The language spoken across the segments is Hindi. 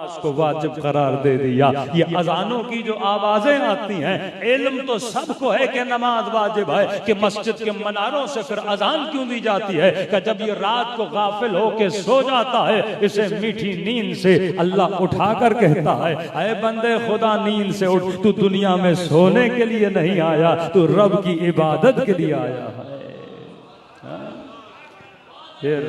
को वाजिब करार दे दिया। ये अजानों की जो आवाजें आती हैं, इल्म तो सबको है कि नमाज वाजिब है, कि मस्जिद के मनारों से फिर अजान क्यों दी जाती है कि जब ये रात को गाफिल होके सो जाता है, इसे मीठी नींद से अल्लाह उठाकर कहता है, ऐ बंदे खुदा नींद से उठ, तू दुनिया में सोने के लिए नहीं आया, तू रब की इबादत के लिए आया है। फिर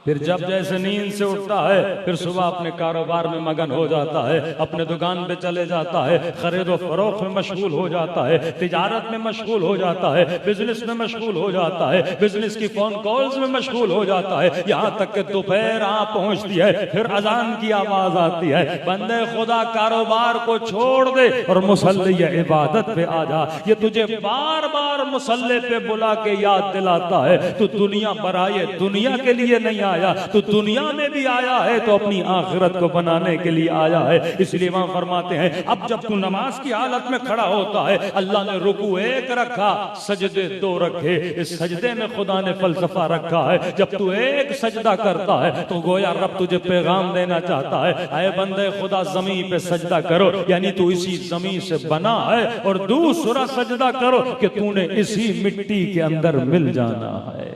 फिर जब जैसे नींद से उठता है, फिर सुबह अपने कारोबार में मगन हो जाता है, अपने दुकान पे चले जाता है, खरीदो फरोख्त में मशगूल हो जाता है, तिजारत में मशगूल हो जाता है, बिजनेस में मशगूल हो जाता है, बिजनेस की फोन कॉल्स में मशगूल हो जाता है, यहाँ तक कि दोपहर पहुंचती है, फिर अजान की आवाज आती है, बंदे खुदा कारोबार को छोड़ दे और मुसल्ले इबादत पे आ जा। ये तुझे बार बार मुसल्ले पे बुला के याद दिलाता है, तू दुनिया बनाए दुनिया के लिए नहीं आया, तो दुनिया में भी आया है तो अपनी आखिरत को बनाने के लिए आया है। इसलिए वहां फरमाते हैं, अब जब तू नमाज की हालत में खड़ा होता है, अल्लाह ने रुकू एक रखा, सजदे दो रखे। इस सजदे में खुदा ने फलसफा रखा है, जब तू एक सजदा करता है तो गोया रब तुझे पैगाम देना चाहता है, ऐ बंदे खुदा जमीन पे सजदा करो, यानी तू इसी जमीन से बना है, और दूसरा सजदा करो कि तूने इसी मिट्टी के अंदर मिल जाना है।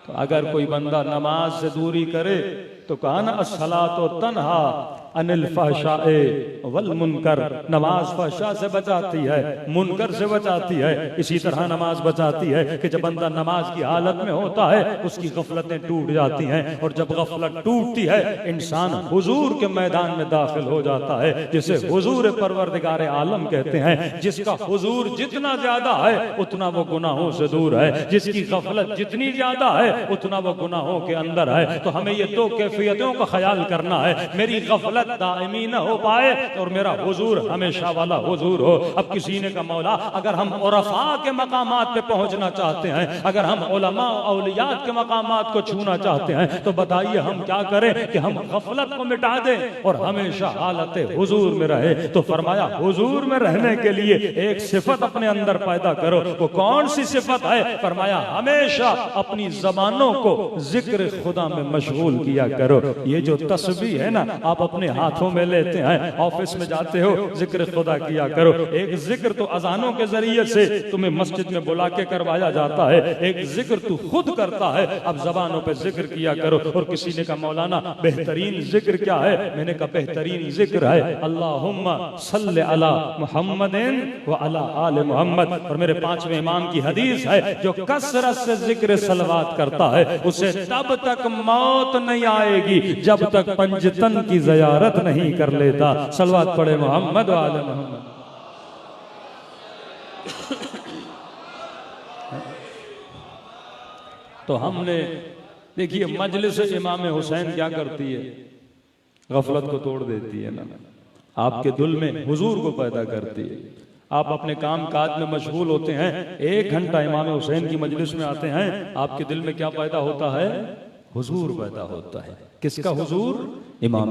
तो अगर कोई बंदा नमाज से दूरी करे तो कहा ना, अस्सलातो तन्हा अनिल फहशाए वल मुनकर, नमाज फहशा से बचाती है, मुनकर से बचाती है। इसी तरह नमाज बचाती है कि जब बंदा नमाज की हालत में होता है, उसकी गफलतें टूट जाती हैं, और जब गफलत टूटती है, इंसान हुजूर के मैदान में दाखिल हो जाता है, जिसे हुजूर परवरदिगार आलम कहते हैं। जिसका हुजूर जितना ज्यादा है उतना वो गुनाहों से दूर है, जिसकी गफलत जितनी ज्यादा है उतना वो गुनाहों के अंदर है। तो हमें ये दो कैफियतों का ख्याल करना है, मेरी गफलत दायमी न हो पाए और मेरा हुजूर हमेशा वाला हुजूर हो। अब किसी ने कहा, मौला अगर हम उरफा के मकामात पे पहुंचना चाहते हैं, अगर हम उलमा औलियात के मकामात को छूना चाहते हैं, तो बताइए हम क्या करें कि हम गफलत को मिटा दें और हमेशा हालत हुजूर में रहे। तो फरमाया, हुजूर में रहने के लिए एक सिफत अपने अंदर पैदा करो। वो कौन सी सिफत है? फरमाया, हमेशा अपनी जबानों को जिक्र खुदा में मशगूल किया करो। ये जो तस्बीह है ना, आप अपने हाथों में लेते हैं, ऑफिस में जाते हो, जिक्र खुदा किया करो। एक जिक्र तो अजानों के जरिए से तुम्हें मस्जिद में बुला के करवाया जाता है, एक जिक्र तू खुद करता है। अब जबानों पे जिक्र किया करो। और किसी ने कहा, मौलाना बेहतरीन जिक्र क्या है? मैंने कहा, बेहतरीन जिक्र है अल्लाहुम्मा सल्ले अला मुहम्मदिन व अला आले मुहम्मद। और मेरे पांचवें इमाम की हदीस है, जो कसरत से जिक्र सलवात करता है, उसे तब तक मौत नहीं आएगी जब तक पंजतन की ज़ियारत नहीं कर लेता। सलवात पढ़े मोहम्मद वाले मोहम्मद। तो हमने देखिए, मजलिस इमाम हुसैन क्या करती है? गफलत को तोड़ देती है ना, आपके दिल में हुजूर को पैदा करती है। आप अपने काम काज में मशगूल होते हैं, 1 घंटा इमाम हुसैन की मजलिस में आते हैं, आपके दिल में क्या पैदा होता है? हुजूर पैदा होता है। किसका हुजूर? इमाम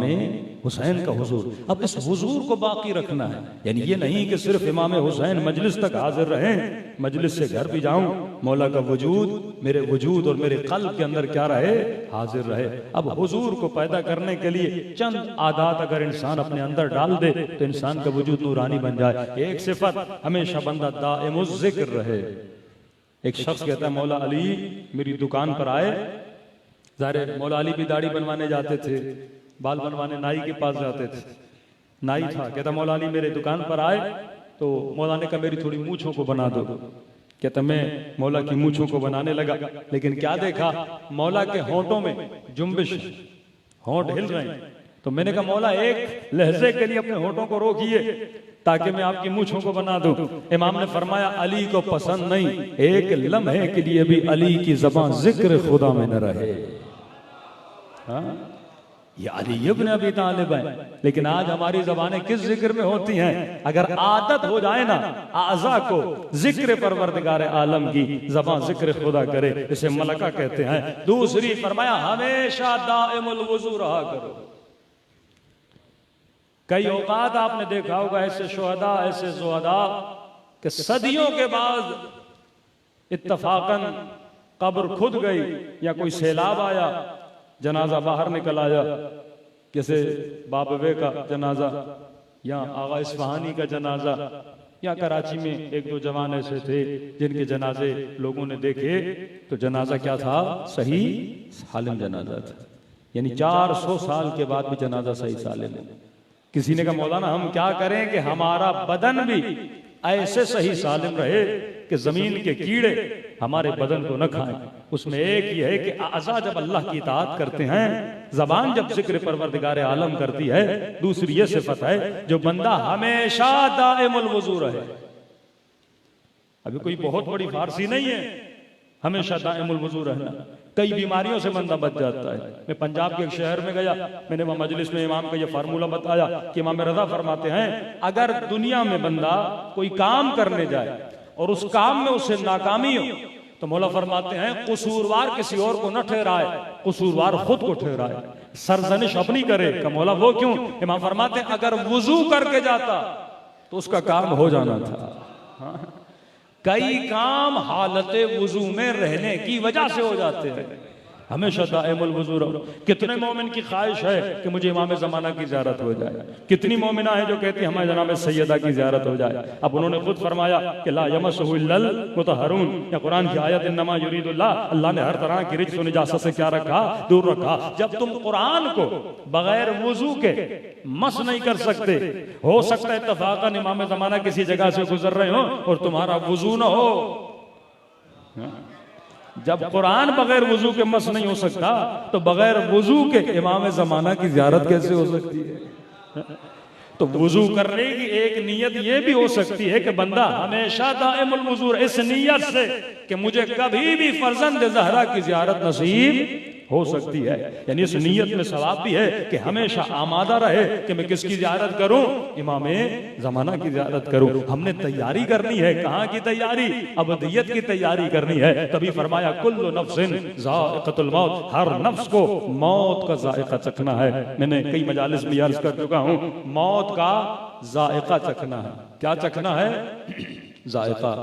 हुसैन का हुजूर। अब इस हुजूर को बाकी रखना है, यानी ये नहीं कि सिर्फ इमाम हुसैन मजलिस तक हाजिर रहें, मजलिस से घर भी जाऊं, मौला का वजूद मेरे वजूद और मेरे कल्ब के अंदर क्या रहे? हाजिर रहे। अब हुजूर को पैदा करने के लिए चंद आदात अगर इंसान अपने अंदर डाल दे तो इंसान का वजूद नूरानी बन जाए। एक सिफत, हमेशा बंदा दाइमुज़ जिक्र रहे। एक शख्स कहता है, मौला अली मेरी दुकान पर आए। ज़ाहिर मौला अली भी दाढ़ी बनवाने जाते थे, बाल बनवाने नाई के पास जाते थे। नाई था, कहता मौला अली मेरे दुकान पर आए, तो मौला ने कहा मेरी थोड़ी मूंछों को बना दो। कहता मैं मौला की मूंछों को बनाने लगा, लेकिन क्या देखा, मौला के होंठों में जुम्बिश, होंठ हिल रहे हैं। तो मैंने कहा मौला एक लहजे के लिए अपने होंठों को रोकिए ताकि मैं आपकी मूंछों को बना दूं। इमाम ने फरमाया, अली को पसंद नहीं, एक लम्हे के लिए भी अली की ज़बान जिक्र खुदा में न रहे। हाँ? ये अली इब्न अबी तालिब है, लेकिन आज हमारी जबानें किस जिक्र में होती हैं? अगर आदत हो जाए ना आज़ा को जिक्र परवरदिगार आलम की, जबान जिक्र खुदा करे, इसे मलका कहते हैं। दूसरी फरमाया, हमेशा दाइमुल वुज़ू रहा करो। कई औकात आपने देखा होगा ऐसे शुहदा, ऐसे ज़ुहदा कि सदियों के बाद इत्तफाकन कब्र खुद गई या कोई सैलाब आया, जनाजा बाहर निकल आया, जैसे बाबवे का जनाजा या आगा इस्फहानी का जनाजा, या कराची में एक दो जवान ऐसे थे जिनके जनाजे लोगों ने देखे, तो जनाजा क्या था? सही सालिम जनाजा था। यानी 400 साल के बाद भी जनाजा सही सालिम है। किसी ने कहा मौलाना हम क्या करें कि हमारा बदन भी ऐसे सही सालिम रहे कि जमीन के कीड़े हमारे बदन को न खाएं। उसमें एक ही है कि आज़ा जब अल्लाह की इताअत करते हैं, जबान जब जिक्र परवरदिगार आलम करती है, दूसरी ये सिफत है जो बंदा हमेशा दाइमुल वुजू रहे। अभी कोई बहुत बड़ी फारसी नहीं है, हमेशा दाइमुल वुजू रहना। कई बीमारियों से बंदा बच जाता है। मैं पंजाब के एक शहर में गया, मैंने वहां मजलिस में इमाम का ये फार्मूला बताया कि इमाम रज़ा फरमाते हैं अगर दुनिया में बंदा कोई काम करने जाए और उस काम में उसे नाकामी हो, तो मौला फरमाते हैं कसूरवार किसी और को न ठहराए, कसूरवार खुद को ठहराए, सरजनिश अपनी करे। का मौला वो क्यों? इमाम फरमाते हैं अगर वुजू करके जाता तो उसका काम हो जाना था। हाँ? कई काम हालते वुजू में रहने की वजह से हो जाते हैं। हमेशा दाइमुल वुजू रहो। कितने मोमिन की ख्वाहिश है कि मुझे इमाम ज़माना की ज़ियारत हो जाए? कितनी मोमिना है जो कहती है हमारे जनाब सैयदा की ज़ियारत हो जाए? अब उन्होंने खुद फरमाया कि ला यमस्सुहु इल्लल मुतहहरून, या कुरान की आयत इन्नमा युरीदुल्लाह, अल्लाह ने हर तरह की रिज्स व निजासत से क्या रखा? दूर रखा। जब तुम कुरान को बगैर वुजू के मस नहीं कर सकते, हो सकता है इत्तफाकन इमाम ज़माना किसी जगह से गुजर रहे हो और तुम्हारा वुजू न हो। जब कुरान बगैर वुजू के मस नहीं हो सकता, तो बगैर वुजू के इमाम ज़माना की ज़ियारत कैसे हो सकती है? तो वुजू करने की एक नीयत ये भी हो सकती है कि बंदा हमेशा दाइमुल वुजू, इस नीयत से कि मुझे कभी भी फर्जंद ज़हरा की ज़ियारत नसीब हो सकती है। यानी इस नीयत में सवाब भी है कि हमेशा आमादा रहे कि मैं किसकी ज़ियारत करूं? इमाम ज़माना की ज़ियारत करूं। हमने तैयारी करनी है। कहाँ की तैयारी? अबदियत की तैयारी करनी है। तभी फरमाया कुल्लु नफ्सिन ज़ाइक़तुल मौत, हर नफ्स को मौत का जायका चखना है। मैंने कई मजालिस में अर्ज कर चुका हूं, मौत का जायका चखना है। क्या चखना है? जायका।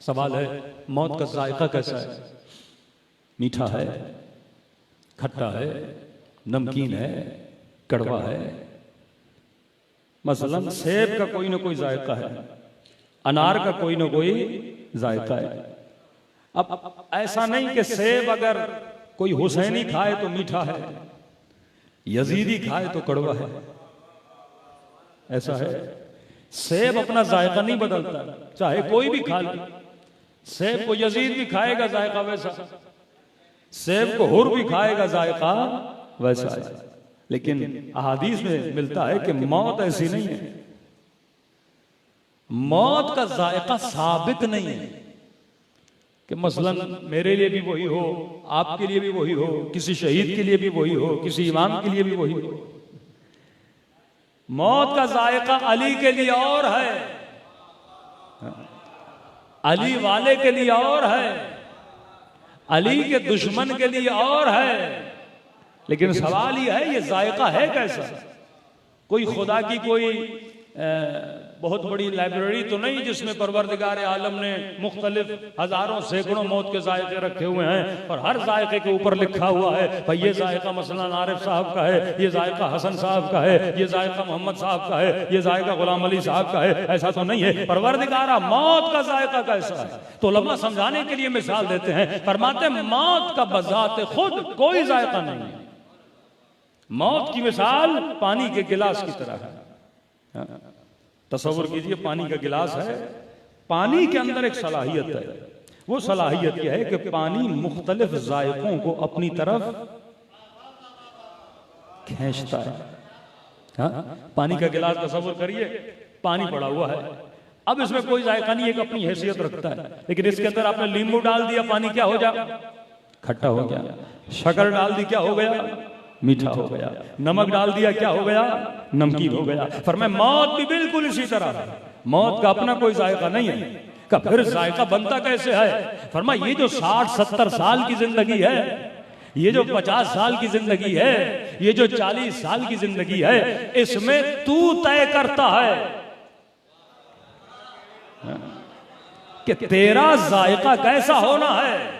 सवाल है मौत का जायका कैसा है? मीठा है, खट्टा है, नमकीन है, कड़वा है? मसलन सेब का कोई ना कोई जायका है, अनार का कोई ना कोई जायका है। अब ऐसा नहीं कि सेब अगर कोई हुसैनी खाए तो मीठा है, यजीदी खाए तो कड़वा है। ऐसा है? सेब अपना जायका नहीं बदलता, चाहे कोई भी खा ले। सेब को यजीद भी खाएगा जायका वैसा, सेब को हुर भी खाएगा जायका वैसा है। लेकिन अहादीस में मिलता है कि मौत ऐसी नहीं है। मौत का जायका साबित नहीं है कि मसलन मेरे लिए भी वही हो, आपके लिए भी वही हो, किसी शहीद के लिए भी वही हो, किसी इमाम के लिए भी वही हो। मौत का जायका अली के लिए और है, अली वाले के लिए और है, अली के दुश्मन के लिए और है। लेकिन सवाल यह है ये जायका है कैसा? कोई खुदा की कोई बहुत बड़ी लाइब्रेरी तो नहीं जिसमें परवरदिगार आलम ने मुख्तलिफ हजारों सैकड़ों मौत के जायके रखे हुए हैं और हर जायके के ऊपर लिखा हुआ है भाई ये जायका मसलन आरिफ साहब का है, ये जायका हसन साहब का है, ये जायका मोहम्मद साहब का है, ये जायका गुलाम अली साहब का है। ऐसा तो नहीं है। परवरदिगार मौत का जायका कैसा है? तो उलमा समझाने के लिए मिसाल देते हैं, फरमाते मौत का बजाते खुद कोई जायका नहीं है। मौत की मिसाल पानी के गिलास की तरह है। तसव्वुर कीजिए पानी का गिलास है, पानी के अंदर एक सलाहियत है। वो सलाहियत यह है कि पानी मुख्तलिफ जायकों को अपनी तरफ खींचता है। हाँ? पानी का गिलास तसव्वुर करिए, पानी पड़ा हुआ है, अब इसमें कोई जायका नहीं, एक अपनी हैसियत रखता है। लेकिन इसके अंदर आपने नींबू डाल दिया, पानी क्या हो जाए? खट्टा हो गया। शक्कर डाल दी, क्या हो गया? मीठा हो गया। नमक डाल दिया, क्या हो गया? नमकीन हो गया। फरमाया मौत भी बिल्कुल इसी तरह है। मौत का अपना कोई जायका नहीं है। का फिर जायका बनता कैसे है? फरमाया ये जो 60-70 साल की जिंदगी है, ये जो 50 साल की जिंदगी है, ये जो 40 साल की जिंदगी है, इसमें तू तय करता है कि कि तेरा जायका कैसा होना है।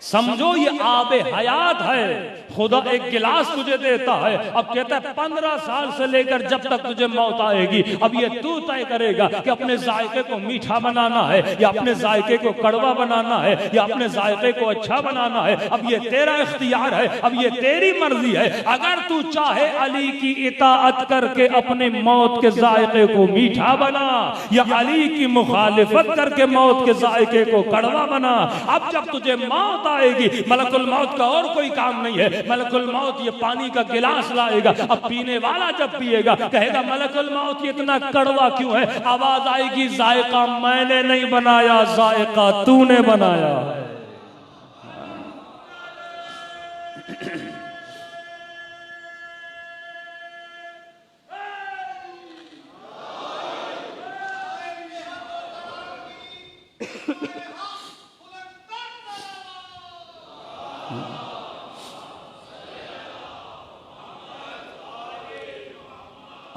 समझो ये आबे हयात है। खुदा एक गिलास तुझे देता है, अब कहता है 15 साल से लेकर जब तक तुझे मौत आएगी, अब ये तू तय करेगा कि अपने जायके को मीठा बनाना है या अपने जायके को कड़वा बनाना है या अपने जायके को अच्छा बनाना है। अब ये तेरा इख्तियार है, अब ये तेरी मर्जी है। अगर तू चाहे अली की इताअत करके अपने मौत के जायके को मीठा बना, या अली की मुखालिफत करके मौत के जायके को कड़वा बना। अब जब तुझे मौत आएगी, मलकुल मौत का और कोई काम नहीं है। मलकुल मौत ये पानी का गिलास लाएगा, अब पीने वाला जब पिएगा कहेगा मलकुल मौत ये इतना कड़वा क्यों है। आवाज आएगी जायका मैंने नहीं बनाया, जायका तूने बनाया है।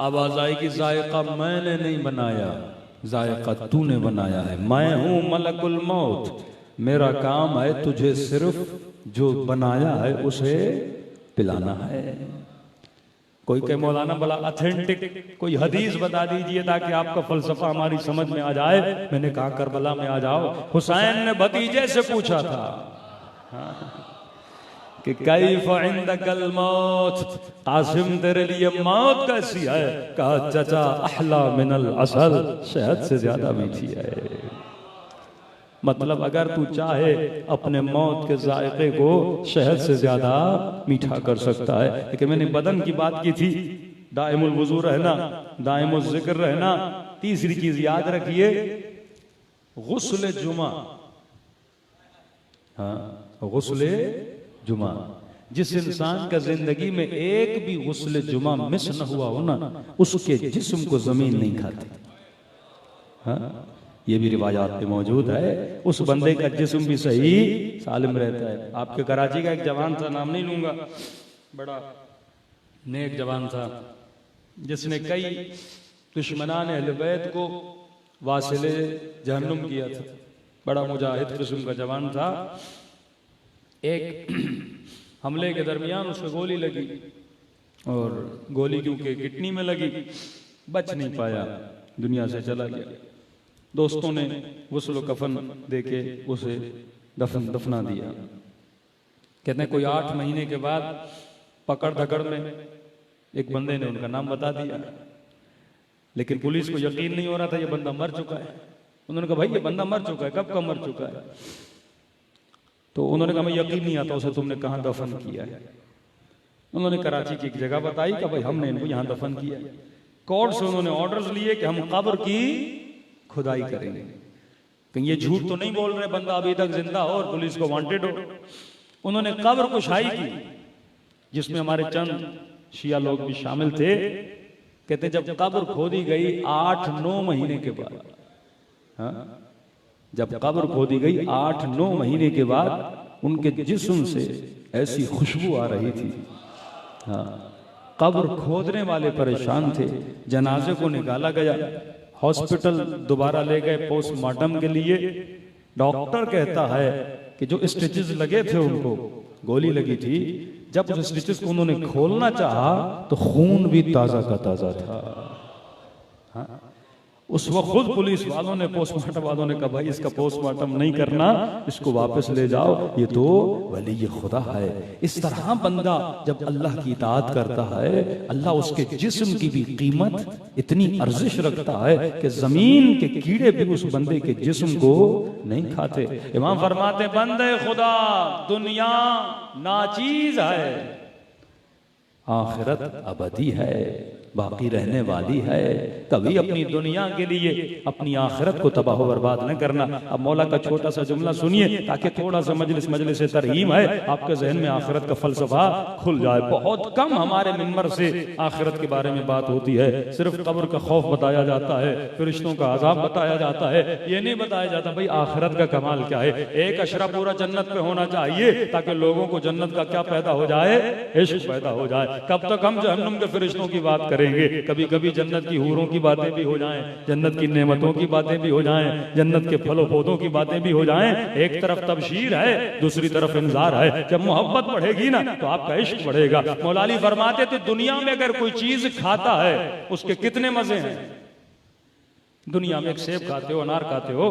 आवाज आएगी जायका मैंने नहीं बनाया, जायका तूने बनाया है। मैं हूं मलकुल मौत, मेरा काम है तुझे सिर्फ जो बनाया है उसे पिलाना है। कोई कहे मौलाना बड़ा ऑथेंटिक कोई हदीस बता दीजिए ताकि आपका फलसफा हमारी समझ में आ जाए। मैंने कहा करबला में आ जाओ। हुसैन ने भतीजे से पूछा था कि कैफ इंदकल मौत, कासिम तेरे लिए मौत कैसी है। कहा चचा अहला मिनल असल, शहद से ज्यादा मीठी है। मतलब अगर तू चाहे अपने मौत के जायके को शहद से ज्यादा मीठा कर सकता है। लेकिन मैंने बदन की बात की थी, दाइमुल वुजू रहना, दाइमुल जिक्र रहना। तीसरी चीज याद रखिए, गुस्ल जुमा। हाँ, गुस्ल जुमा। जिस इंसान का जिंदगी में एक भी गुस्ल जुमा मिस न हुआ हो ना, उसके जिस्म को जमीन नहीं खाती। हाँ, ये भी रिवायात में मौजूद है। उस बंदे का जिस्म भी सही सालिम रहता है। आपके कराची का एक जवान था, नाम नहीं लूंगा, बड़ा नेक जवान था, जिसने कई दुश्मनान अहले बैत को वासिले जहन्नुम किया था। बड़ा मुजाहिद किस्म का जवान था। एक हमले के दरमियान उसको गोली लगी और गोली क्योंकि किडनी में लगी, बच नहीं पाया, दुनिया से चला गया। दोस्तों ने गुस्ल कफन देके उसे दफना दिया। कहते हैं कोई 8 महीने के बाद पकड़ धकड़ में एक बंदे ने उनका नाम बता दिया, लेकिन पुलिस को यकीन नहीं हो रहा था ये बंदा मर चुका है। उन्होंने कहा भाई ये बंदा मर चुका है, कब का मर चुका है। तो उन्होंने कहा मैं यकीन नहीं आता उसे तुमने कहाँ दफन किया है। उन्होंने कराची की एक जगह बताई कि भाई हमने इनको यहाँ दफन किया। कोर्ट से उन्होंने ऑर्डर्स लिए कि हम कब्र की खुदाई करेंगे, कहीं ये झूठ तो नहीं बोल रहे बंदा अभी तक जिंदा हो और पुलिस को वांटेड हो। उन्होंने कब्र कुशाई की, जिसमें हमारे चंद शिया लोग भी शामिल थे। कहते जब कब्र खोदी गई 8-9 महीने के बाद, हाँ, जब कब्र खोदी गई 8-9 महीने के बाद उनके जिस्म से ऐसी खुशबू आ रही थी। हाँ, कब्र खोदने वाले परेशान थे। जनाजे को निकाला गया, हॉस्पिटल दोबारा ले गए पोस्टमार्टम के लिए। डॉक्टर कहता है कि जो स्टिचेस लगे थे उनको, गोली लगी थी, जब उस स्टिचेस को उन्होंने खोलना चाहा तो खून भी ताजा का ताजा था। हाँ? उस वक्त खुद पुलिस वालों ने, पोस्टमार्टम वालों ने कहा भाई इसका पोस्टमार्टम नहीं करना, इसको वापस ले जाओ, ये तो वली खुदा है। इस तरह बंदा जब अल्लाह की इताअत करता है, अल्लाह उसके जिस्म की भी कीमत इतनी अर्जिश रखता है कि जमीन के कीड़े भी उस बंदे के जिस्म को नहीं खाते। इमाम फरमाते बंदे खुदा दुनिया नाचीज है, आखिरत अबदी है, बाकी रहने वाली है। कभी अपनी दुनिया के लिए अपनी आखिरत को तबाह बर्बाद न करना। अब मौला का छोटा सा जुमला सुनिए ताकि थोड़ा सा मजलिस तरहीम है, आपके जहन में आखिरत का फलसफा खुल जाए। बहुत कम हमारे मिंबर से आखिरत के बारे में बात होती है। सिर्फ कब्र का खौफ बताया जाता है, फरिश्तों का अजाब बताया जाता है, ये नहीं बताया जाता भाई आखिरत का कमाल क्या है। एक अशरा पूरा जन्नत पे होना चाहिए ताकि लोगों को जन्नत का क्या पैदा हो जाए, इश्क पैदा हो जाए। कब तक हम जहन्नुम के फरिश्तों की बात करें। करेंगे, कभी कभी जन्नत की हूरों की बातें भी हो जाएं, जन्नत की नेमतों की बातें भी हो जाएं, जन्नत के फलों पौधों की बातें भी हो जाएं। एक तरफ तबशीर है, दूसरी तरफ इंजार है। जब मोहब्बत बढ़ेगी ना तो आपका इश्क बढ़ेगा। मौला अली फरमाते थे दुनिया में अगर कोई चीज खाता है उसके कितने मजे हैं। दुनिया में एक सेब खाते हो, अनार खाते हो,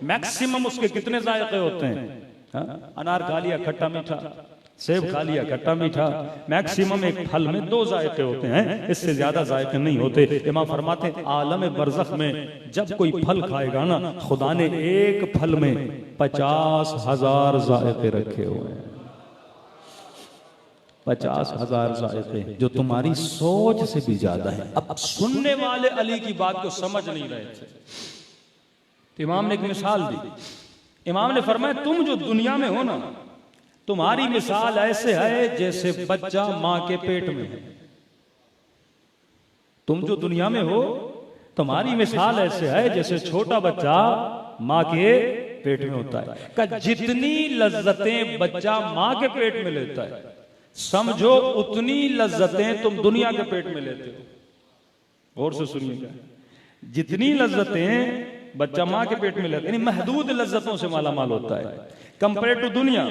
मैक्सिमम उसके कितने जायके होते हैं। अनार खा लिया खट्टा मीठा, सेब खा लिया खट्टा मीठा, मैक्सिमम एक फल में 2 जायके होते हैं, इससे ज्यादा जायके नहीं होते। इमाम फरमाते आलम बरज़ख में जब कोई फल खाएगा ना, खुदा ने एक फल में 50,000 जायके रखे हुए हैं। 50,000 जायके जो तुम्हारी सोच से भी ज्यादा है। अब सुनने वाले अली की बात को समझ नहीं रहे थे, तो इमाम ने एक मिसाल दी। इमाम ने फरमाया तुम जो दुनिया में हो ना, तुम्हारी मिसाल ऐसे है जैसे बच्चा मां के पेट में है। तुम जो दुनिया में हो तुम्हारी मिसाल ऐसे है जैसे छोटा बच्चा मां के पेट में होता है। का जितनी लज्जतें बच्चा मां के पेट में लेता है, समझो उतनी लज्जतें तुम दुनिया के पेट में लेते हो। और से सुनिएगा, जितनी लज्जतें बच्चा मां के पेट में लेता है, महदूद लज्जतों से मालामाल होता है कंपेयर टू दुनिया।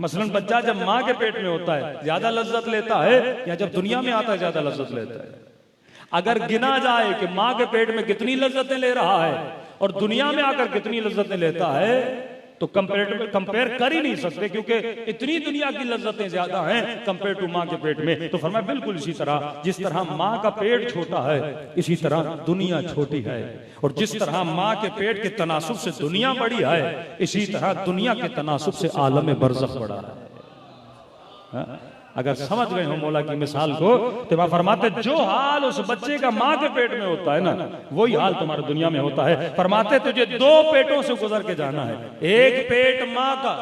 मसलन बच्चा जब मां के पेट में होता है ज्यादा लज्जत लेता है, या जब दुनिया में आता है ज्यादा लज्जत लेता है। अगर गिना जाए कि मां के पेट में कितनी लज्जतें ले रहा है और दुनिया में आकर कितनी लज्जतें लेता है, तो कंपेयर कर ही नहीं सकते, क्योंकि इतनी दुनिया की लज्जतें ज्यादा हैं कंपेयर टू मां के पेट में। तो फरमाया बिल्कुल इसी तरह, जिस तरह मां का पेट छोटा है इसी तरह दुनिया छोटी है, और जिस तरह मां के पेट के तनासुब से दुनिया बड़ी है, इसी तरह दुनिया के तनासुब से आलम बरज़ख बड़ा है। अगर समझ गए हो मौला की मिसाल को, तो वह फरमाते जो हाल उस बच्चे का मां के पेट में होता है ना, वही हाल तुम्हारे दुनिया में होता है। फरमाते तुझे 2 पेटों से गुजर के जाना है, एक पेट मां का,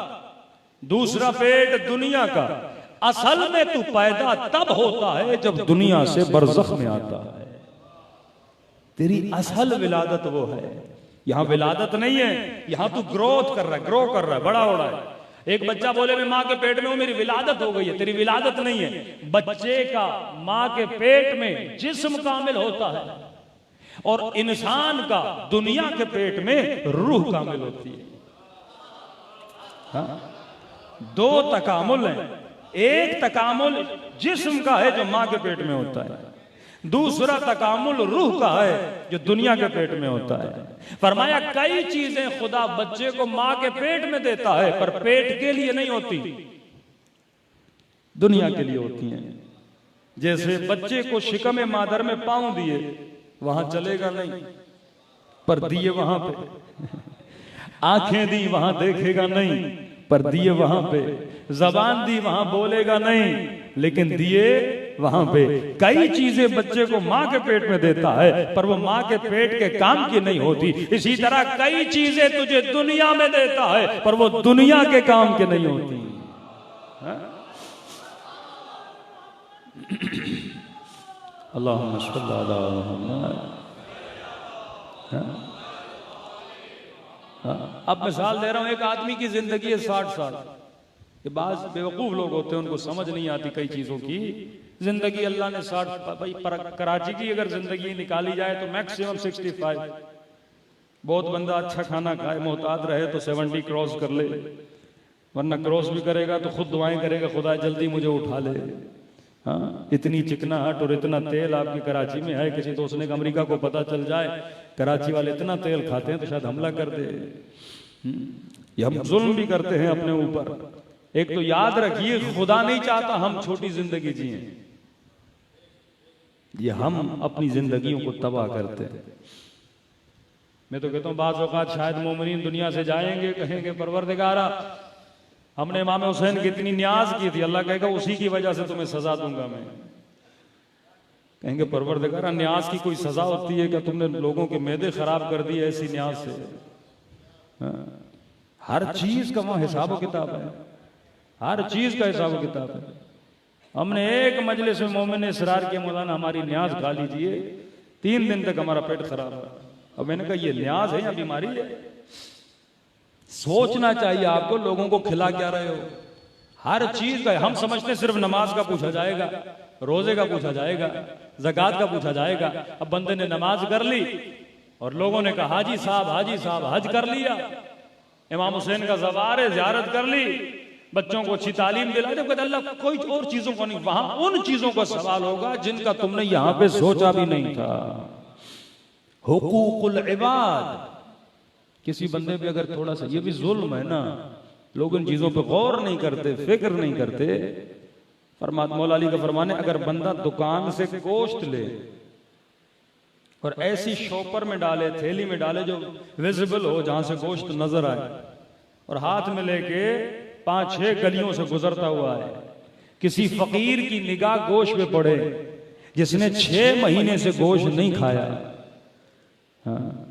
दूसरा पेट दुनिया का। असल में तू पैदा तब होता है जब दुनिया से बरज़ख में आता है। तेरी असल विलादत वो है। यहां विलादत नहीं है, यहां तू ग्रोथ कर रहा है, ग्रो कर रहा है, बड़ा हो रहा है। एक बच्चा बोले मैं मां के पेट में हूं, मेरी विलादत हो गई है, तेरी विलादत नहीं है। बच्चे का मां के पेट में जिस्म कामिल होता है, और इंसान का दुनिया के पेट में रूह कामिल होती है। हाँ? 2 तकामुल हैं। एक तकामुल जिस्म का है जो मां के पेट में होता है, दूसरा तकामुल रूह का है जो दुनिया के पेट में होता है। फरमाया कई चीजें खुदा बच्चे को मां के पेट में देता है, पर पेट के लिए नहीं होती, दुनिया के लिए होती हैं। जैसे बच्चे को शिकम मादर में पांव दिए, वहां चलेगा नहीं, पर दिए वहां पे। आंखें दी वहां देखेगा नहीं, पर दिए वहां पे। जबान दी वहां बोलेगा नहीं, लेकिन दिए वहां पे। कई चीजें बच्चे को मां के पेट में देता है, पर वो मां के पेट के काम की नहीं होती। इसी तरह कई चीजें तुझे दुनिया में देता है, पर वो दुनिया के काम के नहीं होती। अल्लाहुम्मा सल्ली अला मुहम्मद। अब मिसाल दे रहा हूं, एक आदमी की जिंदगी है 60 साल। ये बात बेवकूफ लोग होते हैं, उनको समझ नहीं आती कई चीजों की। जिंदगी अल्लाह ने 60, कराची की अगर जिंदगी निकाली जाए तो मैक्सिमम 65। बहुत बंदा अच्छा खाना खाए, मोहतात रहे तो 70 क्रॉस कर ले, वरना क्रॉस भी करेगा तो खुद दुआएं करेगा खुदा जल्दी मुझे उठा ले। हाँ, इतनी चिकनाहट और इतना तेल आपकी कराची में है, किसी दोस्त ने अमेरिका को पता चल जाए कराची वाले इतना तेल खाते हैं तो शायद हमला कर दे। ये हम जुल्म भी करते हैं अपने ऊपर। एक तो याद रखिए, खुदा नहीं चाहता हम छोटी जिंदगी जिए, ये हम अपनी जिंदगियों को तबाह करते हैं। मैं तो कहता हूँ बाज़ औक़ात शायद मोमिनीन दुनिया से जाएंगे, कहेंगे परवरदिगारा हमने इमाम हुसैन की इतनी न्याज की थी, अल्लाह कहेगा उसी की वजह से तुम्हें सजा दूंगा मैं। कहेंगे परवरदिगारा न्याज की कोई सजा होती है क्या? तुमने लोगों के मैदे खराब कर दिए ऐसी न्याज से। हर चीज का वहां हिसाब किताब है, हर चीज का हिसाब किताब है। हमने एक मजलिस में मोमिन ने इसरार किया, मौलाना हमारी न्याज खा लीजिए, 3 दिन तक हमारा पेट खराब है। अब मैंने कहा ये न्याज है या बीमारी है? सोचना चाहिए आपको, लोगों को खिला क्या रहे हो? हर चीज का। हम समझते हैं सिर्फ नमाज का पूछा जाएगा, रोजे का पूछा जाएगा, ज़कात का पूछा जाएगा। अब बंदे ने नमाज कर ली और लोगों ने कहा हाजी साहब हज कर लिया, इमाम हुसैन का ज़वार है, ज़ियारत कर ली, बच्चों को अच्छी तालीम दिला, जब कहते अल्लाह कोई और चीजों को नहीं, वहां उन चीजों का सवाल होगा जिनका तुमने यहां पे सोचा भी नहीं था। हुकूकुल इबाद, किसी बंदे पे अगर थोड़ा सा, ये भी जुल्म है ना, लोग इन चीजों पे गौर नहीं करते, फिक्र नहीं करते। मौला अली का फरमाने, अगर बंदा दुकान से गोश्त ले और ऐसी शॉपर में डाले, थैली में डाले जो विजिबल हो, जहां से गोश्त नजर आए, और हाथ में लेके 5-6 गलियों से गुजरता हुआ है, किसी फकीर की निगाह गोश्त पे पड़े जिसने 6 महीने से गोश्त नहीं खाया, हाँ,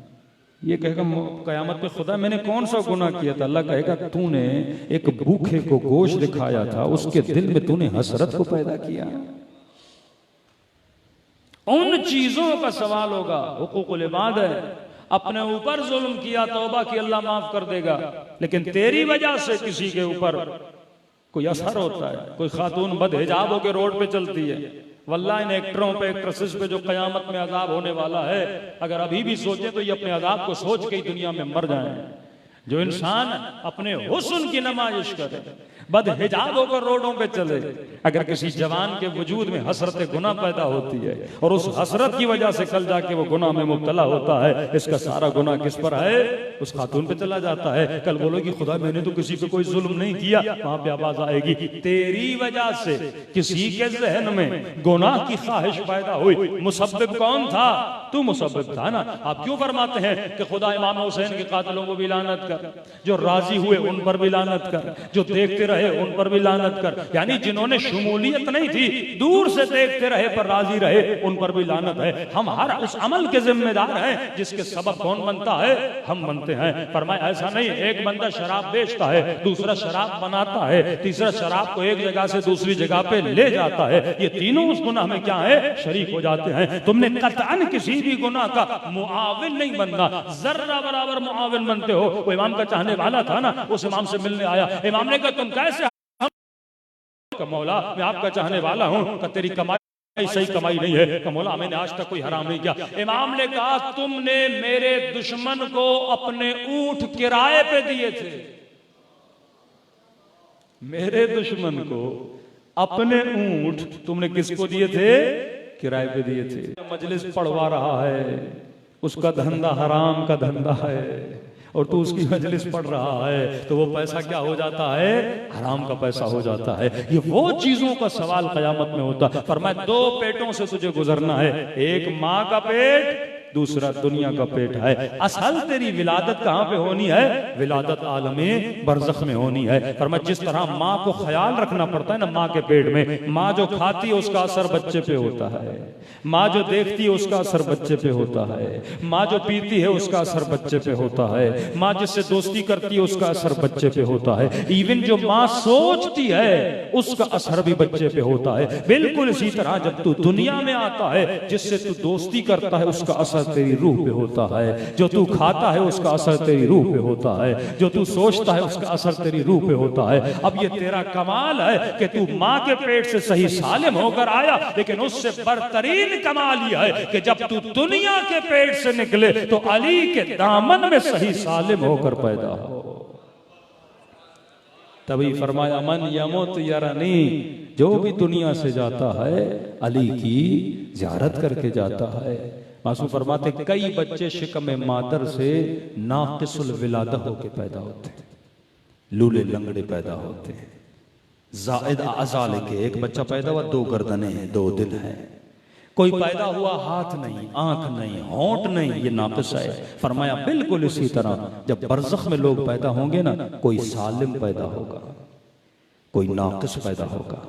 ये कहेगा कयामत पे खुदा मैंने कौन सा गुनाह किया था? अल्लाह कहेगा तूने एक भूखे को गोश्त दिखाया था, उसके दिल में तूने हसरत को पैदा किया। उन चीजों का सवाल होगा। हुकूकुल इबाद है, अपने ऊपर जुल्म किया, तौबा की, अल्लाह माफ कर देगा, लेकिन तेरी वजह से किसी के ऊपर कोई असर होता है। कोई खातून बदहिजाब होकर रोड पे चलती है, वल्लाह इन एक्टरों पे, एक्ट्रेसेस पे जो कयामत में अजाब होने वाला है, अगर अभी भी सोचे तो ये अपने अजाब को सोच के ही दुनिया में मर जाए। जो इंसान अपने हुस्न की नुमाइश करे, बदहिजाब होकर रोडों पे चले, अगर किसी जवान के वजूद में हसरत गुनाह पैदा होती है और उस हसरत की वजह से कल जाके वो गुनाह में मुब्तला होता है, इसका सारा गुनाह किस पर है? उस खातून पे चला जाता है। कल बोलोगी खुदा मैंने तो किसी पे कोई जुल्म नहीं किया, वहां पे आवाज आएगी तेरी वजह से किसी के जहन में गुनाह की ख्वाहिश पैदा हुई। मुसब्बिब कौन था? तू मुसब्बिब था ना। आप क्यों फरमाते हैं कि खुदा इमाम हुसैन के कातिलों को भी लानत कर, जो राजी हुए उन पर भी लानत कर, जो देखते रहे उन पर भी लानत कर। यानी जिन्होंने शुमूलियत नहीं थी, दूर से देखते रहे पर राजी रहे, उन पर भी लानत है। हम हर उस अमल के जिम्मेदार हैं जिसके सबब कौन बनता है? हम बनते हैं। फरमाया ऐसा नहीं एक बंदा शराब बेचता है, दूसरा शराब बनाता है, तीसरा शराब को एक जगह से दूसरी जगह पे ले जाता है, ये तीनों उस गुनाह में क्या है? शरीक हो जाते हैं। तुमने कतअन किसी भी गुनाह का मुआविन नहीं बनना, जर्रा बराबर मुआविन बनते हो। वो इमाम का चाहने वाला था ना, उस इमाम से मिलने आया, इमाम ने कहा तुम कैसे? मौला मैं आपका चाहने वाला हूं। का तेरी कमाई सही कमाई नहीं है? का मौला मैंने आज तक कोई हराम नहीं किया। इमाम ने कहा तुमने मेरे दुश्मन को अपने ऊंट किराए पे दिए थे। मेरे दुश्मन को अपने ऊंट तुमने किसको दिए थे? किराए पे दिए थे। मजलिस पढ़वा रहा है, उसका धंधा हराम का धंधा है, और तू उसकी मजलिस पढ़ रहा है, तो वो पैसा क्या हो जाता है? हराम का पैसा हो जाता है। ये वो चीजों का सवाल कयामत में होता है। फरमाया 2 पेटों से तुझे गुजरना है, एक माँ का पेट, दूसरा दुनिया का पेट है। असल तेरी विलादत कहां पे होनी है? विलादत आलमे बरज़ख में होनी है। फरमाया जिस तरह माँ को ख्याल रखना पड़ता है ना माँ के पेट में, माँ जो खाती है उसका असर बच्चे पे होता है, माँ जो देखती है उसका असर बच्चे पे होता है, माँ जो पीती है उसका असर बच्चे पे होता है, माँ जिससे दोस्ती करती है उसका असर बच्चे पे होता है, इवन जो माँ सोचती है उसका असर भी बच्चे पे होता है। बिल्कुल इसी तरह जब तू दुनिया में आता है, जिससे तू दोस्ती करता है उसका असर तेरी रूह पे होता है, जो तू खाता है उसका असर तेरी रूह पे होता है, जो तू सोचता है उसका असर तेरी रूह पे होता है। अब ये तेरा कमाल है कि तू माँ के पेट से सही सालिम होकर आया, लेकिन उससे बरतरीन कमाल यह है कि जब तू दुनिया के पेट से निकले तो अली के दामन में सही सालिम होकर पैदा हो। तभी फरमाया मन यमुत यरनी, जो भी दुनिया से जाता है अली की ज़ियारत करके जाता है। मासूम फरमाते कई बच्चे शिकम मादर से नाकिसुल विलादा होके पैदा होते हैं, लूले लंगड़े पैदा होते हैं। जायद आज़ाल के एक बच्चा पैदा हुआ, 2 गर्दनें हैं, 2 दिल हैं। कोई पैदा हुआ हाथ नहीं, आंख नहीं, होंठ नहीं, ये नाकिस है। फरमाया बिल्कुल इसी तरह जब बरज़ख में लोग पैदा होंगे ना, कोई सालिम पैदा होगा, कोई नाकिस पैदा होगा,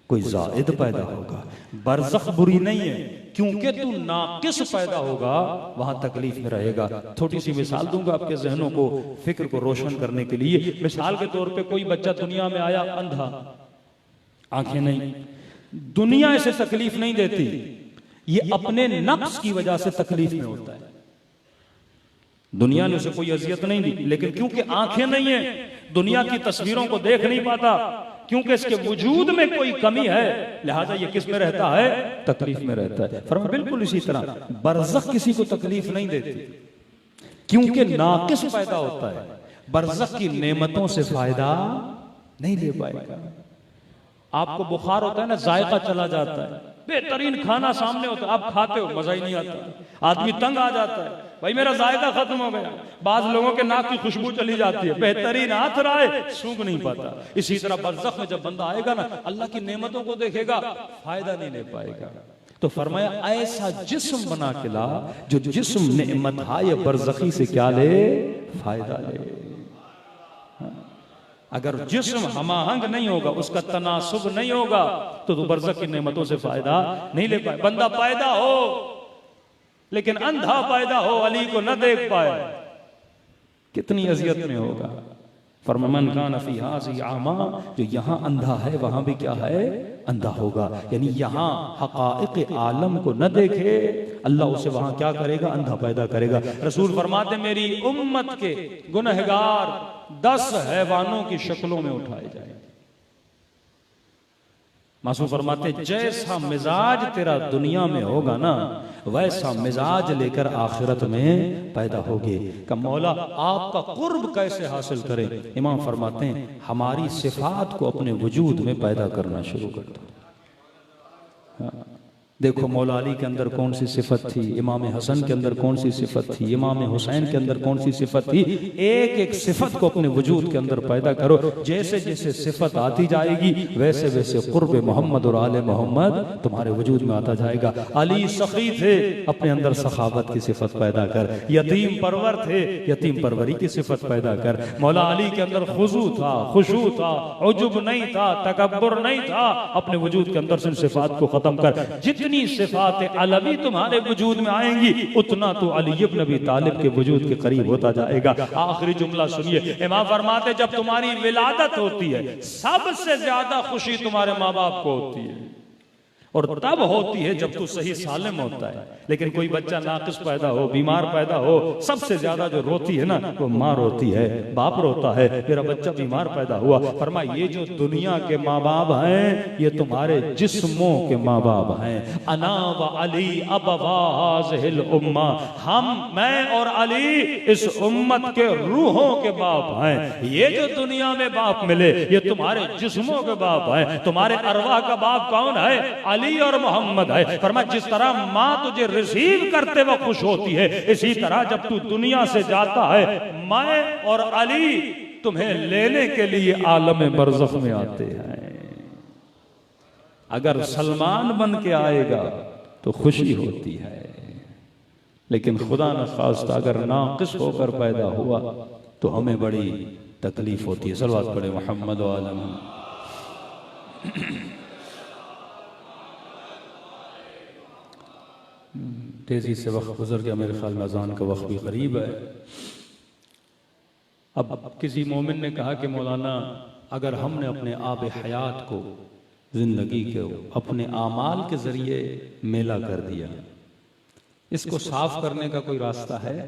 कोई जायद पैदा होगा। बरज़ख बुरी नहीं है, क्योंकि तू नाकिस पैदा होगा वहां तकलीफ में रहेगा। छोटी सी मिसाल दूंगा आपके जहनों को, फिक्र को रोशन करने के लिए। मिसाल के तौर पे कोई बच्चा दुनिया में आया अंधा, आंखें नहीं, दुनिया इसे तकलीफ नहीं देती, ये अपने नक्स की वजह से तकलीफ में होता है। दुनिया ने उसे कोई अजियत नहीं दी, लेकिन क्योंकि आंखें नहीं है, दुनिया की तस्वीरों को देख नहीं पाता, क्योंकि इसके वजूद में कोई कमी है, लिहाजा ये किस में रहता है? तकलीफ में रहता है। फरमाया बिल्कुल इसी तरह बरज़ख किसी को तकलीफ नहीं देती, क्योंकि नाकिस पैदा होता है, बरज़ख की नेमतों से फायदा नहीं ले पाएगा। आपको बुखार होता है ना, जायका चला जाता है, बेहतरीन खाना सामने होता है, आप खाते हो मजा ही नहीं आता, आदमी तंग आ जाता है, भाई मेरा जायका खत्म हो गया। बाज लोगों के नाक की खुशबू चली जाती है, बेहतरीन हाथ रहा है, सूंघ नहीं पाता। इसी तरह बरज़ख में जब बंदा आएगा ना, अल्लाह की नेमतों को देखेगा, फायदा नहीं ले पाएगा। तो फरमाया ऐसा जिस्म बना के ला जो जिस्म नेमत हाय बरज़खी से क्या ले? फायदा ले। अगर जिस्म हमाहंग नहीं होगा, उसका तनासुब नहीं होगा, तो बरज़ख की नेमतों से फायदा नहीं ले पाए। बंदा पैदा हो लेकिन अंधा पैदा हो, अली को न देख पाए, कितनी अजियत में होगा। फरमान कान फी हाज़ी आमा, जो यहाँ अंधा है वहां भी क्या है? अंधा होगा। यानी यहाँ हक़ाइक़ आलम को न देखे, अल्लाह उसे वहां क्या करेगा? अंधा पैदा करेगा। रसूल फरमाते मेरी उम्मत के गुनहगार 10 हैवानों की शक्लों में उठाए जाए। मासूम फरमाते जैसा मिजाज तेरा दुनिया में होगा ना, वैसा मिजाज लेकर आखिरत में पैदा होगे। का मौला आपका कुर्ब कैसे हासिल करे? इमाम फरमाते हैं हमारी सिफात को अपने वजूद में पैदा करना शुरू कर दो। हाँ। देखो मौला अली के अंदर कौन सी सिफत थी, इमाम हसन के अंदर कौन सी सिफत थी, इमाम हुसैन के अंदर कौन सी सिफत थी। एक एक सिफत को अपने वजूद के अंदर पैदा करो। जैसे जैसे सिफत आती जाएगी वैसे वैसे कुर्ब मोहम्मद और आले मोहम्मद तुम्हारे वजूद में आता जाएगा। अली सखी थे, अपने अंदर सखावत की सिफत पैदा कर। यतीम परवर थे, यतीम परवरी की सिफत पैदा कर। मौला अली के अंदर खुजू था, खुशू था, उजुब नहीं था, तकब्बुर नहीं था। अपने वजूद के अंदर से सिफात को खत्म कर। जितनी सिफात अलवी तुम्हारे वजूद में आएंगी, उतना तो अली इब्न अबी तालिब के वजूद के करीब होता जाएगा। आखिरी जुमला सुनिए, इमाम फरमाते जब तुम्हारी विलादत होती है, सबसे ज्यादा खुशी तुम्हारे माँ बाप को होती है, और तब होती है जब तू सही सालिम होता है। लेकिन कोई बच्चा नाकिस पैदा हो, बीमार पैदा हो, सबसे ज्यादा जो रोती है ना वो माँ रोती है, बाप रोता है, मेरा बच्चा बीमार पैदा हुआ। फरमा ये जो दुनिया के माँ बाप हैं ये तुम्हारे जिस्मों के माँ बाप हैं। अना व अली अबवा हाज़िहिल उम्मा, हम मैं और अली इस उम्मत के रूहों के बाप हैं। ये जो दुनिया में बाप मिले ये तुम्हारे जिस्मों के बाप हैं। तुम्हारे अरवाह का बाप कौन है? अली और मोहम्मद है। फरमा जिस तरह माँ तुझे रिसीव करते वक्त खुश होती है, इसी तरह जब तू दुनिया से जाता है मैं और अली तुम्हें लेने के लिए आलम बरज़ख में आते हैं। अगर सलमान बन के आएगा तो खुशी होती है, लेकिन खुदा न खास्ता अगर नाक़िस होकर पैदा हुआ तो हमें बड़ी तकलीफ होती है। सल्लल्लाहु अलैहि मोहम्मद व आलम। तेजी से वक्त गुजर गया, मेरे ख्याल में अज़ान का वक्त भी करीब है। अब किसी मोमिन ने कहा कि मौलाना अगर हमने अपने आब हयात को, जिंदगी को अपने आमाल के जरिए मेला कर दिया, इसको साफ करने का कोई रास्ता है?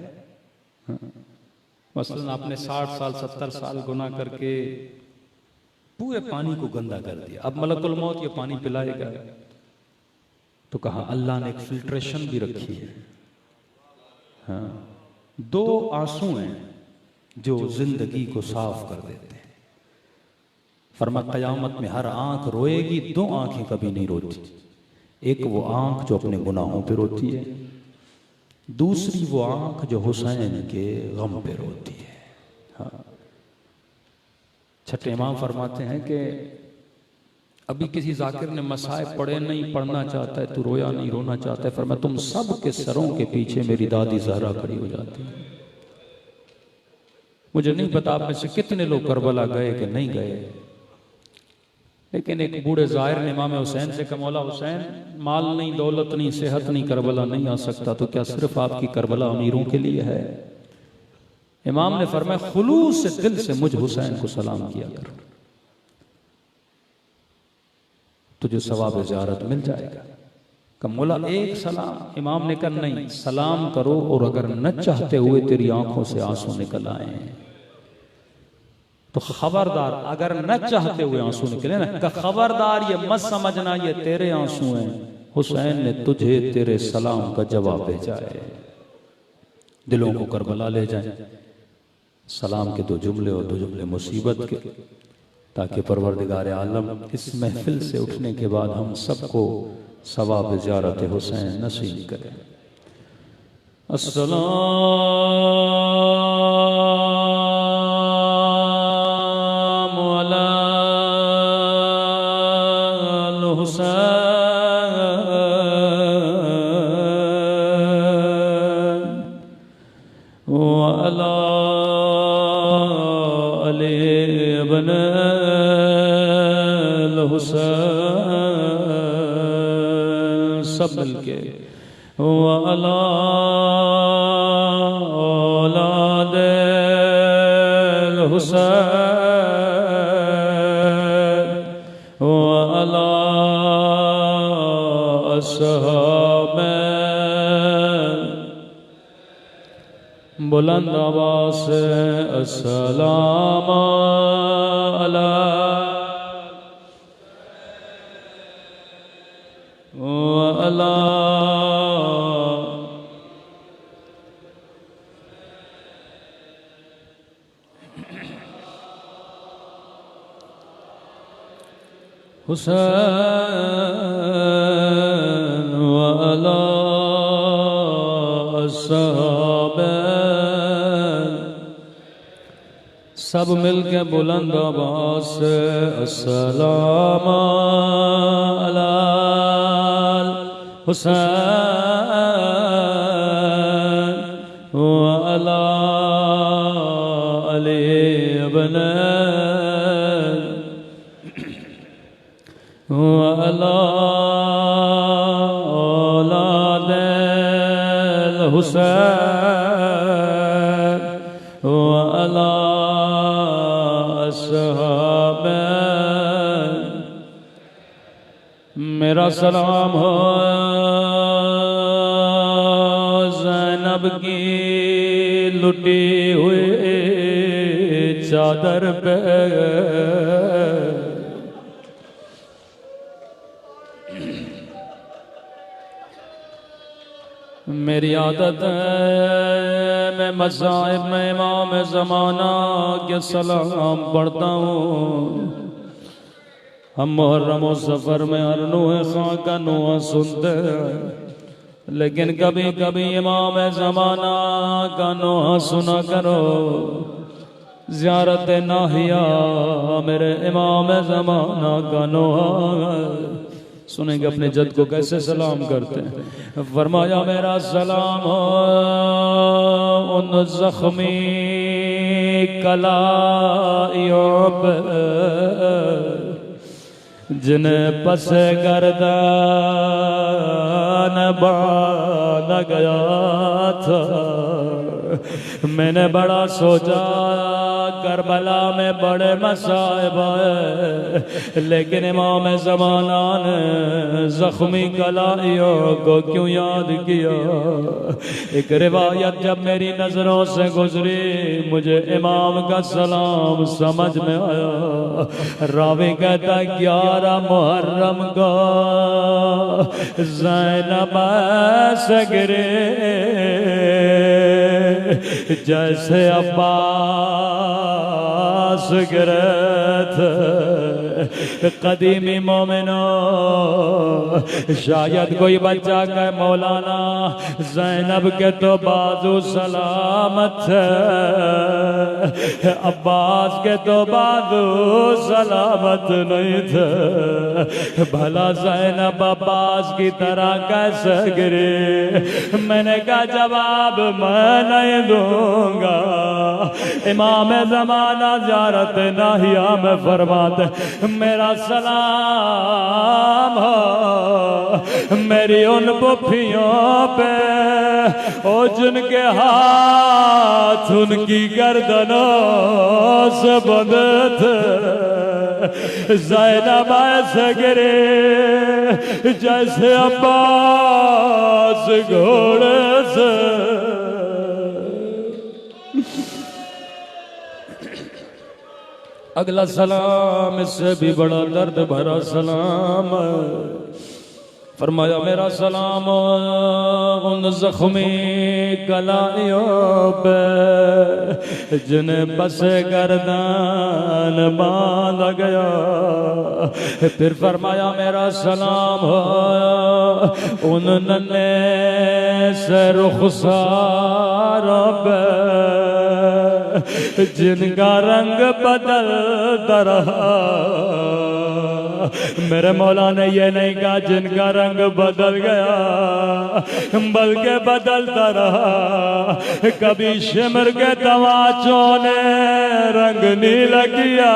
मसलन आपने 60 साल 70 साल गुनाह करके पूरे पानी को गंदा कर दिया, अब मलकुल मौत ये पानी पिलाएगा। तो कहा अल्लाह ने एक फिल्ट्रेशन भी रखी है। हाँ, 2 आंसू हैं जो जिंदगी को साफ कर देते हैं। फरमा कयामत में हर आंख रोएगी, 2 आंखें कभी नहीं रोती। एक वो आंख जो अपने गुनाहों पे रोती है, दूसरी वो आंख जो हुसैन के गम पे रोती है। हाँ। छठे इमाम फरमाते हैं कि अभी किसी जाकिर ने मसाइब पढ़े नहीं, पढ़ना चाहता है, तू रोया नहीं, रोना चाहता है। फरमाया तुम सब के सरों के पीछे मेरी दादी ज़हरा खड़ी हो जाती है। मुझे नहीं पता आप में से कितने लोग करबला गए कि नहीं गए, लेकिन एक बूढ़े ज़ाहिर ने इमाम हुसैन से कहा मौला हुसैन, माल नहीं, दौलत नहीं, सेहत नहीं, करबला नहीं आ सकता, तो क्या सिर्फ आपकी करबला अमीरों के लिए है? इमाम ने फरमाया खुलूस से दिल से मुझ हुसैन को सलाम किया कर, तुझे सवाब ज़ियारत मिल जाएगा। का मौला एक सलाम? इमाम ने कहा नहीं, सलाम करो और अगर न चाहते हुए तेरी आंखों से आंसू निकल आए तो खबरदार, अगर न चाहते हुए आंसू निकले ना, का खबरदार ये मत समझना ये तेरे आंसू हैं, हुसैन ने तुझे तेरे सलाम का जवाब भेजा है। दिलों को करबला ले जाए, सलाम के 2 जुमले और 2 जुमले मुसीबत के, ताकि परवरदिगार आलम इस महफिल से उठने के बाद हम सबको सवाब ज़ियारत हुसैन नसीब करें। अस्सलाम अला हुसैन व अला अली इब्न हुसैन, सब मिलके व अला औलाद हुसैन व अला अस्हाब, बुलंद आवाज़ से अस्सलाम अला व अला हुसैन व अला अस्हाब, सब मिलके बुलंद आवाज़ से अस्सलाम अला हुसैन व अला अली इब्न व अला औलाद हुसैन व अला अस्हाब। मेरा सलाम हो ज़ैनब की लुटी हुई चादर पे, मेरी आदत है मैं मज़ाहिब में इमाम ज़माना के सलाम पढ़ता हूँ। हम मुहर्रम और सफ़र में हर नूह खां का नूह सुनते हैं, लेकिन कभी कभी इमाम ज़माना का नूह सुना करो। ज़ियारत नाहिया मेरे इमाम ज़माना का नूह सुनेंगे, अपने जद को कैसे सलाम करते हैं। फरमाया मेरा सलाम हो उन ज़ख्मी कलाइयों पे जिन्हें पस गर्दन बांधा गया था। मैंने बड़ा सोचा करबला में बड़े मसाइब है, लेकिन इमाम ज़माना ने ज़ख्मी कलाइयों को क्यों याद किया। एक रिवायत जब मेरी नज़रों से गुजरी मुझे इमाम का सलाम समझ में आया। रावी कहता 11 मुहर्रम को ज़ैनब से गिरे जैसे अब्बास गिरे थे। कदीमी मोमिनो शायद कोई बच्चा कहे मौलाना ज़ैनब के तो बाजू सलामत थे, अब्बास के तो बाजू सलामत नहीं थे। भला ज़ैनब अब्बास की तरह कैसे गिरे। मैंने कहा जवाब मैं नहीं दूंगा। इमाम ज़माना ज़ियारत नाहिया में फरमाते मेरा सलाम हो मेरी उन पुफियों पे ओ जिनके हाथ उनकी गर्दनों से बंधे थे। ज़ैनब ऐसे गिरे जैसे अब्बास घोड़े से। अगला सलाम इससे भी बड़ा दर्द भरा सलाम। फरमाया मेरा सलाम उन जख्मी कलाइयों पे जिन्हें बस गर्दन बांध गया। फिर फरमाया मेरा सलाम उन नन्हे से रुखसारों पे जिनका रंग बदलता रहा। मेरे मौला ने ये नहीं कहा जिनका रंग बदल गया, बल्कि बदलता रहा। कभी शिमर के तवाचों ने रंग नीला किया,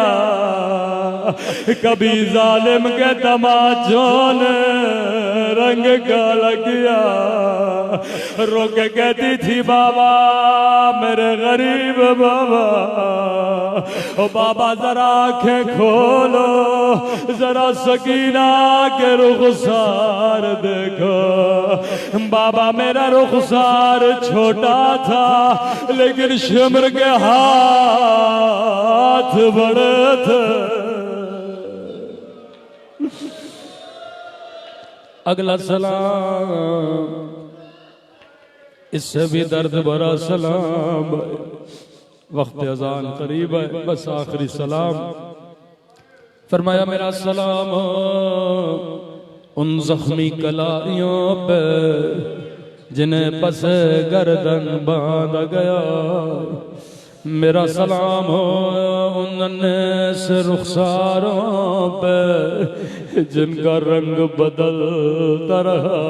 कभी जालिम के तमाचों ने रंग काला किया। रो के कहती थी बाबा मेरे गरीब बाबा, ओ बाबा जरा आंखें खोलो, जरा सकीना के रुखसार देखो। बाबा मेरा रुखसार छोटा था लेकिन शिमर के हाथ बड़े थे। अगला सलाम इससे भी दर्द भरा सलाम। वक्त अजान करीब है, बस आखिरी सलाम। फरमाया मेरा सलाम उन जख्मी कलाइयों पे जिन्हें बस गर्दन बांध गया। मेरा सलाम हो उन नन्हे से रुखसारों पे जिनका रंग बदलता रहा।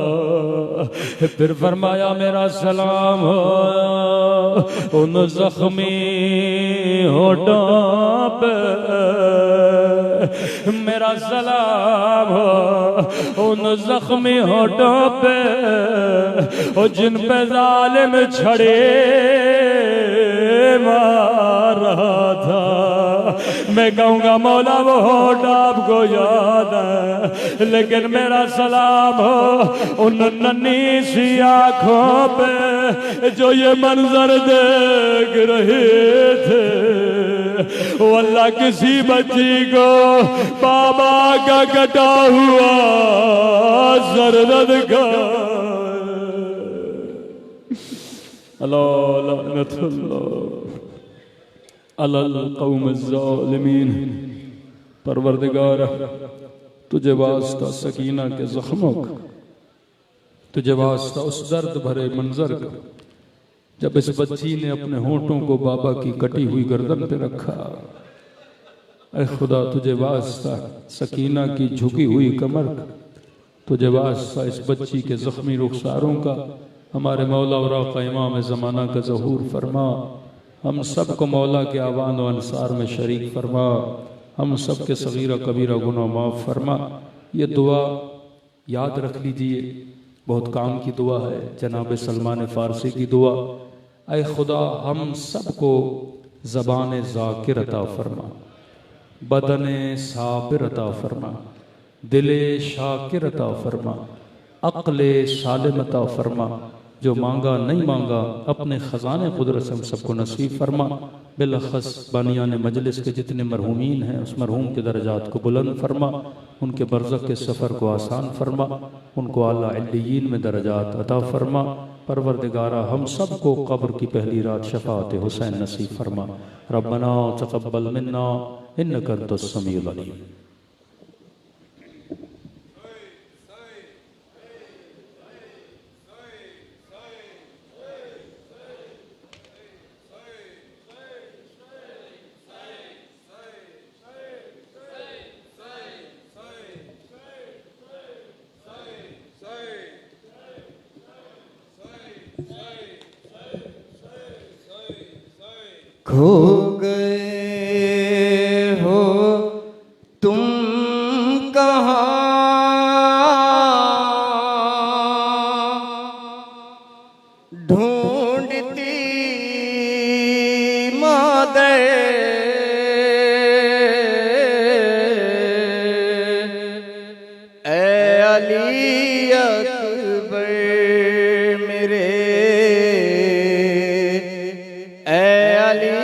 फिर फरमाया मेरा सलाम हो उन जख्मी होठों पे। मेरा सलाम हो उन जख्मी होठों पे और जिन पे जालिम छड़े मार रहा था। मैं कहूँगा मौला वो होठ आपको याद है, लेकिन मेरा सलाम हो उन नन्ही सी आँखों पे जो ये मंजर देख रहे थे। वो अल्लाह किसी बच्ची को बाबा का कटा हुआ सरदर्द का अल्लाह लअनतुल्लाह अलल कौम ज़ालिमीन। परवरदिगार तुझे वास्ता सकीना के जख्मों का, तुझे वास्ता उस दर्द भरे मंजर का जब इस बच्ची ने अपने होठों को बाबा की कटी हुई गर्दन पे रखा। ऐ खुदा तुझे वास्ता सकीना की झुकी हुई कमर का, तुझे वास्ता इस बच्ची के जख्मी रुखसारों का। हमारे मौला और आका इमाम ज़माना का ज़हूर फरमा। हम सब को मौला के आवान व अंसार में शरीक फरमा। हम सब के सगीरा कबीरा गुनाह माफ़ फरमा। ये दुआ याद रख लीजिए, बहुत काम की दुआ है। जनाब सलमान फ़ारसी की दुआ। ऐ खुदा हम सब को ज़बान ज़ाकिर अता फरमा, बदन साबिर अता फरमा, दिले शाकिर अता फरमा, अक्ल सालिम अता फरमा। जो मांगा नहीं मांगा अपने ख़ज़ाने कुदरत से हम सबको नसीब फरमा। बिलख़स बानियान मजलिस के जितने मरहूमीन हैं उस मरहूम के दर्जात को बुलंद फरमा, उनके बरज़ख़ के सफ़र को आसान फरमा, उनको आला इल्लियीन में दर्जात अता फरमा। परवरदिगारा हम सब को क़ब्र की पहली रात शफ़ाअत हुसैन नसीब फरमा। रब्बना तक़ब्बल मिन्ना इन्नका अंतस समीउल अलीम। खो गए हो तुम कहाँ, ढूंढती मादर ए अली अकबर मेरे, ए अली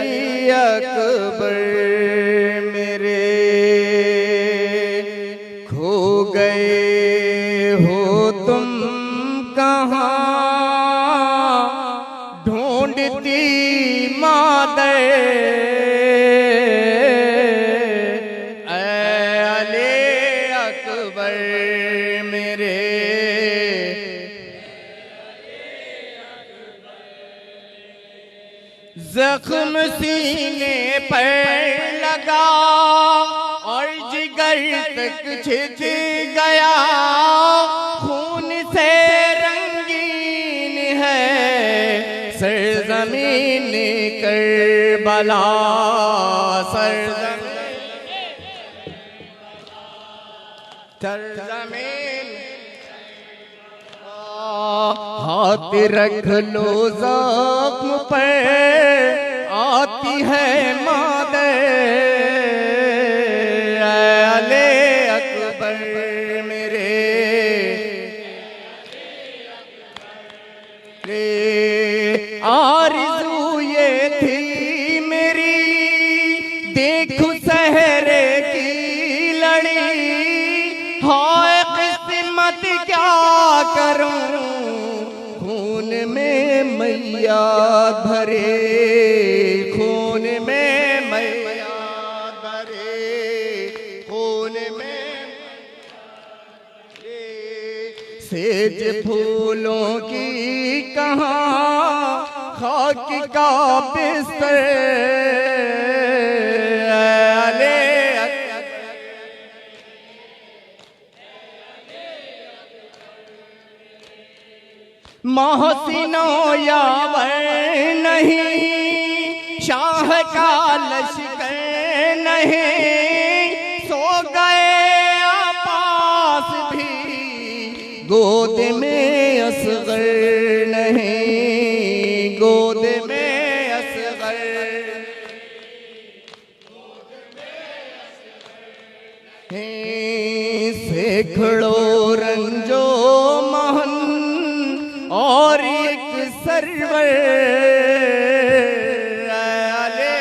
जख्म सीने पर लगा और जिगर तक छिद गया, खून से रंगीन है सरजमीन करबला, सरजमीन हाथ रख लो ज़ख्म पर, आती है मादर अले अकबर मेरे, आरज़ू ये थी मेरी देखूं सहरे की लड़ी, हाय किस्मत क्या करूं खून में मैया भरे, खून में मैया भरे, खून में सेज फूलों की कहाँ खाक का बिस्तर अले मोहसिनो यावर नहीं, शाह का लश्कर नहीं, सो गए पास भी गोद में असगर नहीं, गोद में असगर, सैकड़ों रंजो महन और एक सरवर आले,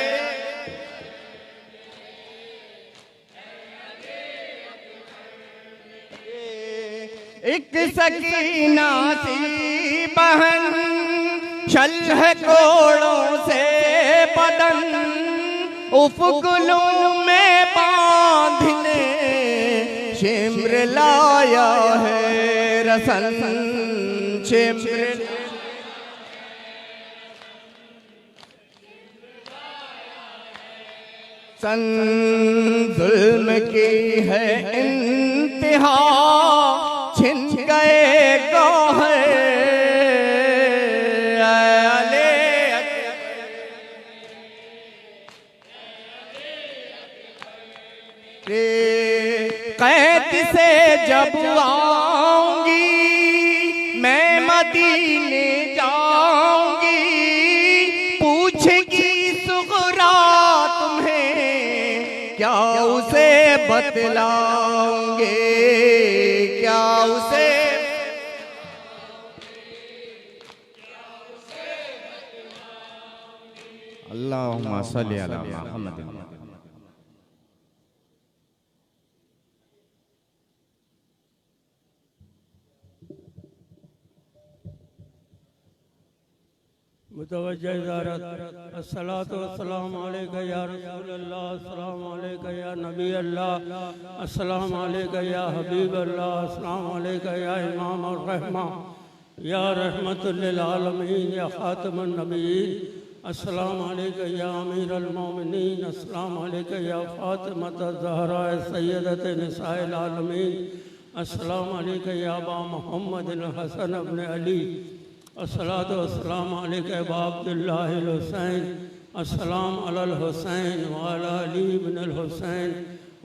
एक सकीना सी बहन शल्ह कोड़ों से बदन, उफगुलों में बांधने शिम्र लाया है रसन, शिम्र सन जुल्म की है इंतहा, छिन गए गौहर अले कैद से जब आऊंगी मैं मदीने जाऊंगी, पूछेगी सुगरा तुम्हें क्या उसे बतलाओगे, क्या उसे अल्लाहुम्मा सल्ली अला मुहम्मद। मुतवज्जह इजारत अस्सलातु वस्सलामु अलैका या रसूलल्लाह, अस्सलामु अलैका या नबी अल्लाह, अस्सलामु अलैका या हबीब अल्लाह, अस्सलामु अलैका या इमाम और रहमा, या रहमतुल लिल आलमीन, या खातमुन नबीयीन, अस्सलामु अलैका या अमीरुल मोमिनीन, अस्सलामु अलैका या फातिमत ज़हरा सय्यदत निसाइल आलमीन, अस्सलामु अलैका या अबा मुहम्मद हसन इब्न अली, अस्सलातु वस्सलामु अलैका अबा अब्दुल्लाहिल हुसैन, अस्सलाम अलल हुसैन व अला अली इब्नुल हुसैन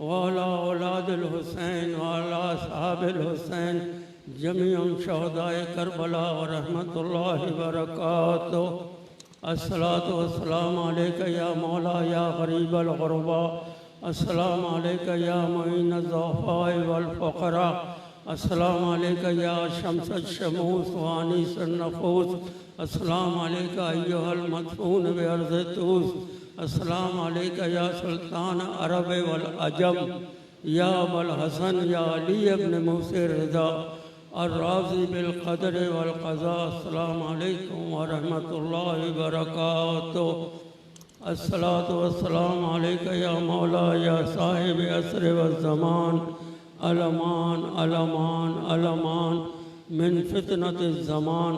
व अला औलादिल हुसैन व अला असहाबिल हुसैन जमीअन शुहदाए करबला व रहमतुल्लाहि व बरकातुहू। अस्सलातु वस्सलामु अलैका या मौला या गरीबल गुरबा, अस्सलामु अलैका या मुईन ज़ुअफ़ाए वल फ़ुक़रा, अस्सलामु अलैका या शम्स शमूस व अनीस नफूस, अस्सलामु अलैका अय्युहल मदफून बि अर्ज़ तूस, अस्सलामु अलैका या सुल्तान अरब वल अजम, या अबुल हसन या अली इब्न मूसा रिज़ा अर्राज़ी बिल क़द्र वल क़ज़ा, अस्सलामु अलैकुम व रहमतुल्लाहि व बरकातुहू। अस्सलातु वस्सलामु अलैका या मौला या साहिब असर व ज़मान, अलमान अलमान अलमान मिन फितनत ज़मान,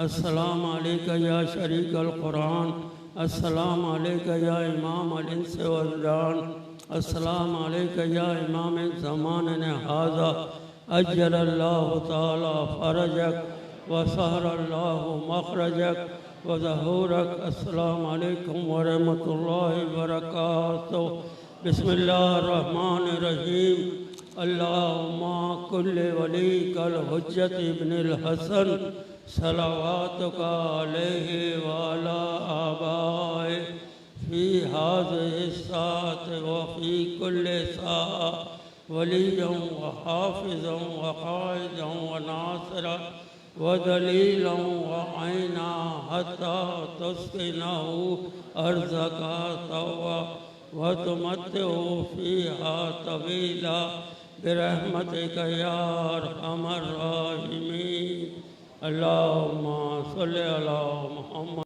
अस्सलामु अलैका या शरीक अल कुरान अस्सलाम अलैका या इमाम अल-इंस वल जान, अस्सलाम अलैका या इमाम ज़मानना हाज़ा, अज्जलल्लाहु तआला फरजक व सहरल्लाहु मखरजक व ज़हूरक। अस्सलाम अलैकुम व रहमतुल्लाहि व बरकातुहू। बिस्मिल्लाहिर्रहमानिर्रहीम। अल्लाहुम्मा कुल्ले वलीकल हुज्जत इब्नुल हसन सलावातुका अलैहि व अला आबाए फी हाज़िहि साअत व फी कुल्ली साअ वलिय्यन व हाफ़िज़न व क़ाइदन व नासिरन व दलीलन व ऐना हत्ता तुस्किनहु अर्ज़का तवा व तुमत्तिउ फ़ीहा तवीला बिरहमतिका या अरहमर राहिमीन। अल्लाहुम्मा सल्लि अला मुहम्मद।